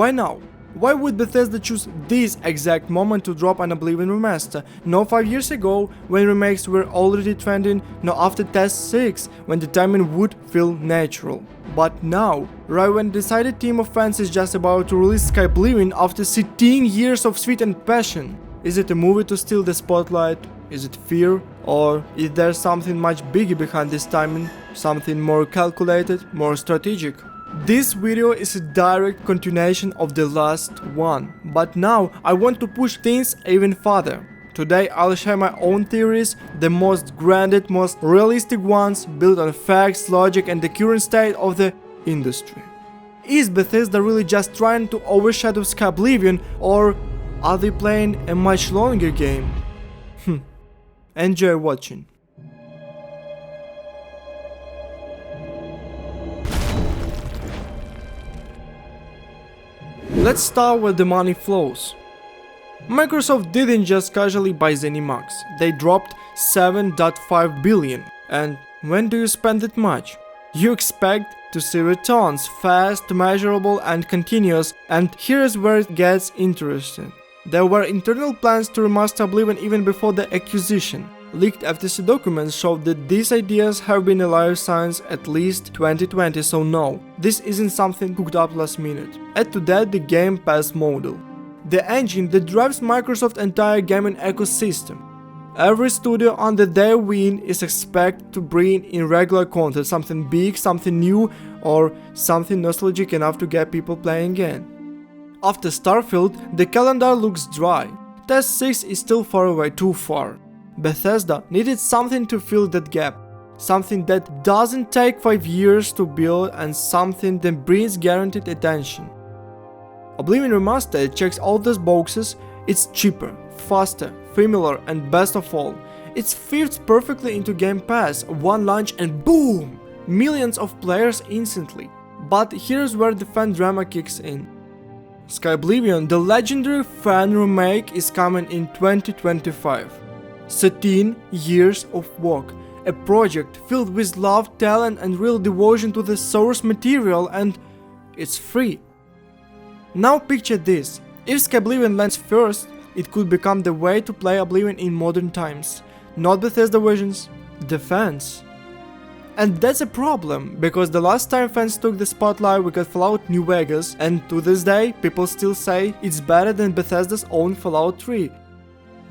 Why now? Why would Bethesda choose this exact moment to drop an Oblivion Remaster? No 5 years ago, when remakes were already trending, no after Test 6, when the timing would feel natural. But now, right when the decided team of fans is just about to release Skyblivion after 16 years of sweat and passion. Is it a movie to steal the spotlight? Is it fear? Or is there something much bigger behind this timing? Something more calculated, more strategic? This video is a direct continuation of the last one, but now I want to push things even further. Today I'll share my own theories, the most grounded, most realistic ones, built on facts, logic and the current state of the industry. Is Bethesda really just trying to overshadow Skyblivion, or are they playing a much longer game? Enjoy watching. Let's start where the money flows. Microsoft didn't just casually buy ZeniMax, they dropped 7.5 billion. And when do you spend that much? You expect to see returns, fast, measurable and continuous, and here's where it gets interesting. There were internal plans to remaster Oblivion even before the acquisition. Leaked FTC documents showed that these ideas have been alive since at least 2020, so no, this isn't something cooked up last minute. Add to that the Game Pass model, the engine that drives Microsoft's entire gaming ecosystem. Every studio under their wing is expected to bring in regular content, something big, something new, or something nostalgic enough to get people playing again. After Starfield, the calendar looks dry. Test 6 is still far away, too far. Bethesda needed something to fill that gap, something that doesn't take 5 years to build and something that brings guaranteed attention. Oblivion Remastered checks all those boxes. It's cheaper, faster, familiar and best of all, it fits perfectly into Game Pass, one launch and boom! Millions of players instantly. But here's where the fan drama kicks in. Skyblivion, the legendary fan remake, is coming in 2025. 13 years of work, a project filled with love, talent and real devotion to the source material, and it's free. Now picture this, if Skyblivion lands first, it could become the way to play Oblivion in modern times. Not Bethesda versions, the fans. And that's a problem, because the last time fans took the spotlight we got Fallout New Vegas, and to this day people still say it's better than Bethesda's own Fallout 3.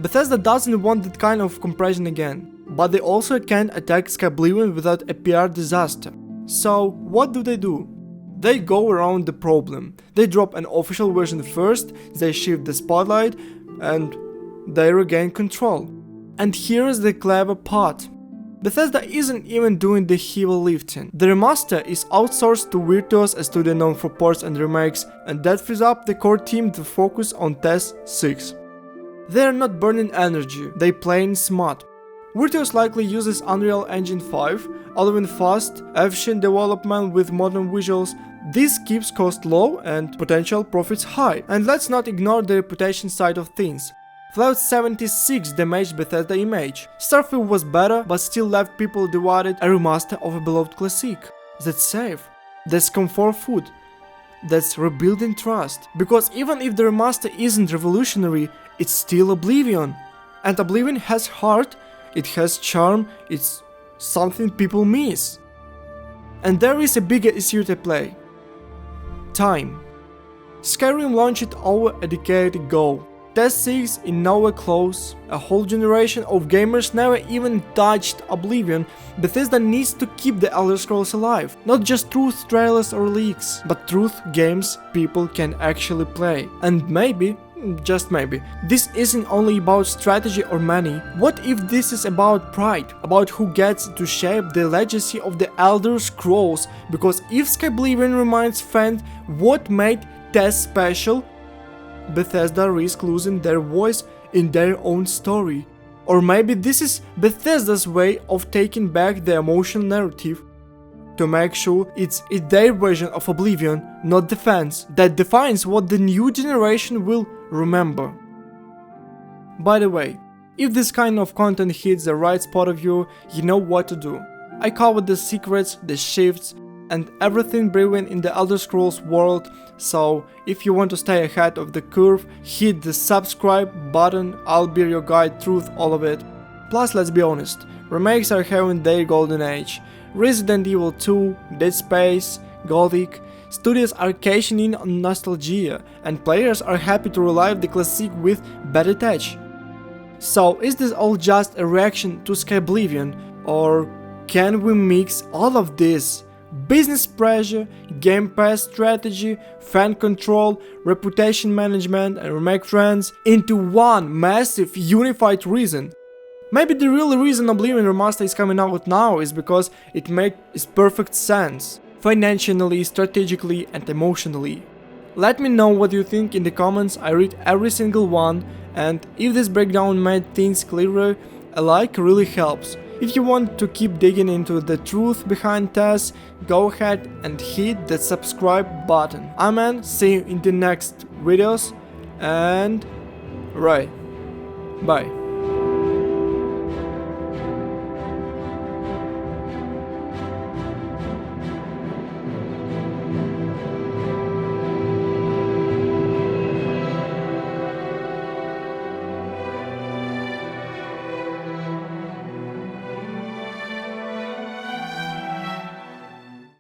Bethesda doesn't want that kind of compression again, but they also can't attack Skyblivion without a PR disaster. So what do? They go around the problem. They drop an official version first, they shift the spotlight, and they regain control. And here's the clever part. Bethesda isn't even doing the heavy lifting. The remaster is outsourced to Virtuos, a studio known for ports and remakes, and that frees up the core team to focus on Test 6. They're not burning energy, they playing smart. Virtuos likely uses Unreal Engine 5, allowing fast, efficient development with modern visuals. This keeps cost low and potential profits high. And let's not ignore the reputation side of things. Fallout 76 damaged Bethesda image. Starfield was better, but still left people divided. A remaster of a beloved classic. That's safe. That's comfort food. That's rebuilding trust. Because even if the remaster isn't revolutionary, it's still Oblivion. And Oblivion has heart, it has charm, it's something people miss. And there is a bigger issue to play. Time. Skyrim launched over a decade ago. Test 6 is nowhere close. A whole generation of gamers never even touched Oblivion. Bethesda needs to keep the Elder Scrolls alive. Not just truth trailers or leaks, but truth games people can actually play. And maybe, just maybe, this isn't only about strategy or money. What if this is about pride? About who gets to shape the legacy of the Elder Scrolls? Because if Skyblivion reminds fans what made Test special, Bethesda risks losing their voice in their own story. Or maybe this is Bethesda's way of taking back the emotional narrative to make sure it's their version of Oblivion, not the fans, that defines what the new generation will remember. By the way, if this kind of content hits the right spot of you, you know what to do. I covered the secrets, the shifts, and everything brewing in the Elder Scrolls world, so if you want to stay ahead of the curve, hit the subscribe button, I'll be your guide through all of it. Plus, let's be honest, remakes are having their golden age. Resident Evil 2, Dead Space, Gothic, studios are cashing in on nostalgia, and players are happy to relive the classic with better touch. So, is this all just a reaction to Skyblivion, or can we mix all of this? Business pressure, Game Pass strategy, fan control, reputation management, and remake trends into one massive unified reason. Maybe the real reason Oblivion Remaster is coming out now is because it makes perfect sense, financially, strategically, and emotionally. Let me know what you think in the comments, I read every single one, and if this breakdown made things clearer, a like really helps. If you want to keep digging into the truth behind tests, go ahead and hit that subscribe button. Amen, see you in the next videos, and right, bye.